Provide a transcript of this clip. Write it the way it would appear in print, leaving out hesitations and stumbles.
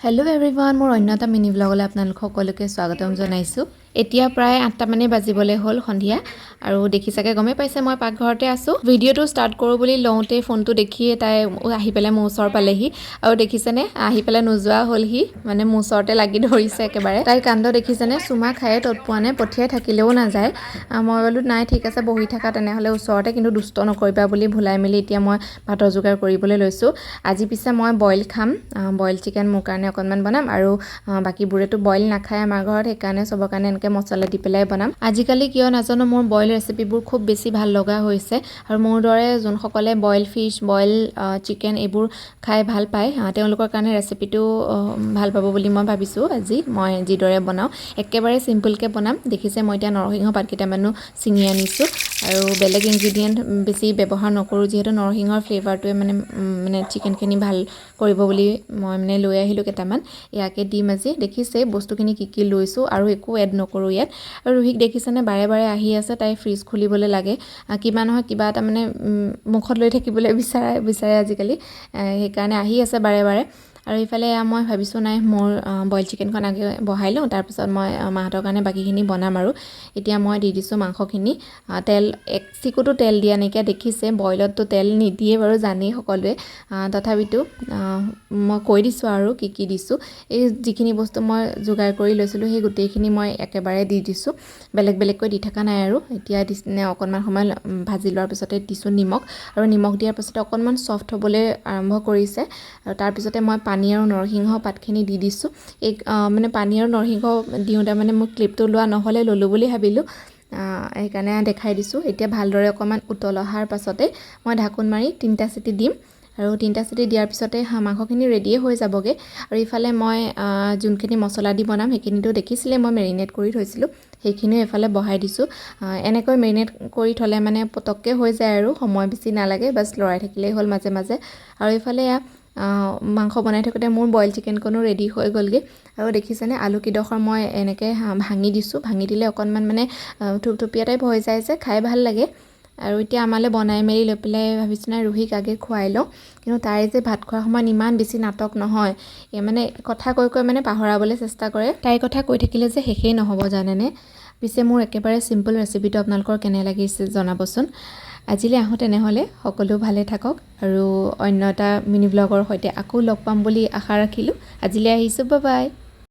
Hello' everyone, মোৰ অন্য এটা মিনি ব্লগলৈ আপোনালোক সকলোকে স্বাগতম জনাইছোঁ। এতিয়া প্ৰায় 8টা মানে বাজিবলৈ হ'ল সন্ধিয়া আৰু দেখি চাগে গমেই পাইছে মই পাকঘৰতে আছোঁ। ভিডিঅ'টো ষ্টাৰ্ট কৰোঁ বুলি লওঁতে ফোনটো দেখিয়ে তাই আহি পেলাই মোৰ ওচৰ পালেহি আৰু দেখিছেনে আহি পেলাই নোযোৱা হ'লহি, মানে মোৰ ওচৰতে লাগি ধৰিছে একেবাৰে। তাইৰ কাণ্ড দেখিছেনে, চুমা খায়ে তত পোৱা নাই, পঠিয়াই থাকিলেও নাযায়। মই বোলো নাই ঠিক আছে বহি থাকা তেনেহ'লে ওচৰতে, কিন্তু দুষ্ট নকৰিবা বুলি ভুলাই মেলি এতিয়া মই ভাতৰ যোগাৰ কৰিবলৈ লৈছোঁ। আজি পিছে মই বইল খাম, বইল চিকেন মোৰ কাৰণে অকণমান বনাম আৰু বাকীবোৰেতো বইল নাখায় আমাৰ ঘৰত, সেইকাৰণে চবৰ কাৰণে এনেকৈ মছলা দি পেলাই বনাম। আজিকালি কিয় নাজানো মোৰ বইল ৰেচিপিবোৰ খুব বেছি ভাল লগা হৈছে আৰু মোৰ দৰে যোনসকলে বইল ফিছ, বইল চিকেন এইবোৰ খাই ভাল পায় তেওঁলোকৰ কাৰণে ৰেচিপিটো ভাল পাব বুলি মই ভাবিছোঁ। আজি মই যিদৰে বনাওঁ একেবাৰে চিম্পুলকৈ বনাম। দেখিছে মই এতিয়া নৰসিংহ পাত কেইটামানো ছিঙি আনিছোঁ আৰু বেলেগ ইনগ্ৰিডিয়েণ্ট বেছি ব্যৱহাৰ নকৰোঁ, যিহেতু নৰসিংহৰ ফ্লেভাৰটোৱে মানে চিকেনখিনি ভাল কৰিব বুলি মই মানে লৈ আহিলোঁ কেইটামান। ইয়াকে দিম আজি। দেখিছে বস্তুখিনি কি লৈছোঁ আৰু একো এড নকৰোঁ ইয়াত। আৰু ৰুহিক দেখিছেনে বাৰে বাৰে আহি আছে, তাই ফ্ৰিজ খুলিবলৈ লাগে, কিবা নহয় কিবা এটা মানে মুখত লৈ থাকিবলৈ বিচাৰে আজিকালি, সেইকাৰণে আহি আছে বাৰে বাৰে। আৰু ইফালে মই ভাবিছোঁ নাই মোৰ বইল চিকেনখন আগে বহাই লওঁ, তাৰপিছত মই মাহঁতৰ কাৰণে বাকীখিনি বনাম। আৰু এতিয়া মই দি দিছোঁ মাংসখিনি, তেল এক চিকুটো তেল দিয়া নাইকিয়া। দেখিছে বইলততো তেল নিদিয়ে বাৰু, জানেই সকলোৱে, তথাপিতো মই কৈ দিছোঁ আৰু কি দিছোঁ। এই যিখিনি বস্তু মই যোগাৰ কৰি লৈছিলোঁ সেই গোটেইখিনি মই একেবাৰে দি দিছোঁ, বেলেগ বেলেগকৈ দি থকা নাই। আৰু এতিয়া অকণমান সময় ভাজি লোৱাৰ পিছতে দিছোঁ নিমখ, আৰু নিমখ দিয়াৰ পিছতে অকণমান ছফ্ট হ'বলৈ আৰম্ভ কৰিছে। আৰু তাৰপিছতে মই পানী আৰু নৰসিংহ পাতখিনি দি দিছোঁ। এই মানে পানী আৰু নৰসিংহ দিওঁতে মানে মোৰ ক্লিপটো লোৱা নহ'লে, ল'লোঁ বুলি ভাবিলোঁ, সেইকাৰণে দেখাই দিছোঁ। এতিয়া ভালদৰে অকণমান উতল অহাৰ পাছতে মই ঢাকোন মাৰি 3টা চিটি দিম, আৰু 3টা চিটি দিয়াৰ পিছতে মাংসখিনি ৰেডিয়ে হৈ যাবগৈ। আৰু ইফালে মই যোনখিনি মছলা দি বনাম সেইখিনিতো দেখিছিলে মই মেৰিনেট কৰি থৈছিলোঁ, সেইখিনিও এফালে বহাই দিছোঁ। এনেকৈ মেৰিনেট কৰি থ'লে মানে পটককৈ হৈ যায় আৰু সময় বেছি নালাগে, বাছ লৰাই থাকিলেই হ'ল মাজে মাজে। আৰু ইফালে মাংস বনাই থাকোঁতে মোৰ বইল চিকেনকনো ৰেডি হৈ গ'লগৈ। আৰু দেখিছেনে আলুকেইডোখৰ মই এনেকৈ ভাঙি দিছোঁ, ভাঙি দিলে অকণমান মানে থুপথুপীয়া টাইপ হৈ যায় যে, খাই ভাল লাগে। আৰু এতিয়া আমালৈ বনাই মেলি লৈ পেলাই ভাবিছোঁ নাই ৰুহিক আগে খুৱাই লওঁ, কিন্তু তাই যে ভাত খোৱাৰ সময়ত ইমান বেছি নাটক নহয়, মানে কথা কৈ মানে পাহৰাবলৈ চেষ্টা কৰে। তাইৰ কথা কৈ থাকিলে যে শেষেই নহ'ব জানেনে। পিছে মোৰ একেবাৰে চিম্পল ৰেচিপিটো আপোনালোকৰ কেনে লাগিছে জনাবচোন। আজিলৈ আহোঁ তেনেহ'লে, সকলো ভালে থাকক আৰু অন্য এটা মিনি ব্লগৰ সৈতে আকৌ লগ পাম বুলি আশা ৰাখিলোঁ। আজিলৈ আহিছোঁ, বাই বাই।